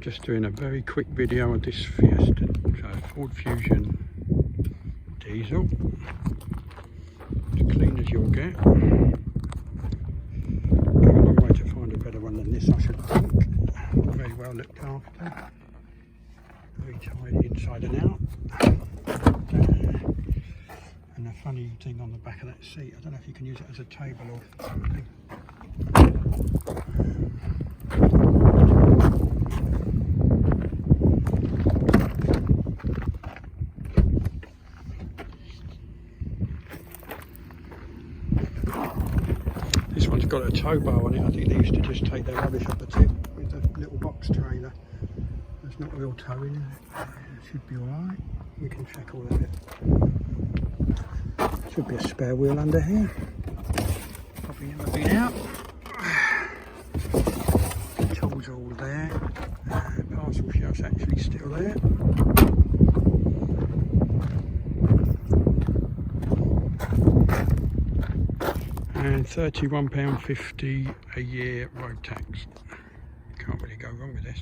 Just doing a very quick video of this Fiesta. So Ford Fusion diesel, as clean as you'll get. Go a long way to find a better one than this, I should think. Very well looked after, very tidy inside and out. And a funny thing on the back of that seat, I don't know if you can use it as a table or something. This one's got a tow bar on it. I think they used to just take their rubbish off the tip with a little box trailer. There's not real towing in it. It should be alright. We can check all of it. Should be a spare wheel under here. Probably never been out. The tools are all there. Parcel shelf's actually still there. And £31.50 a year road tax. Can't really go wrong with this.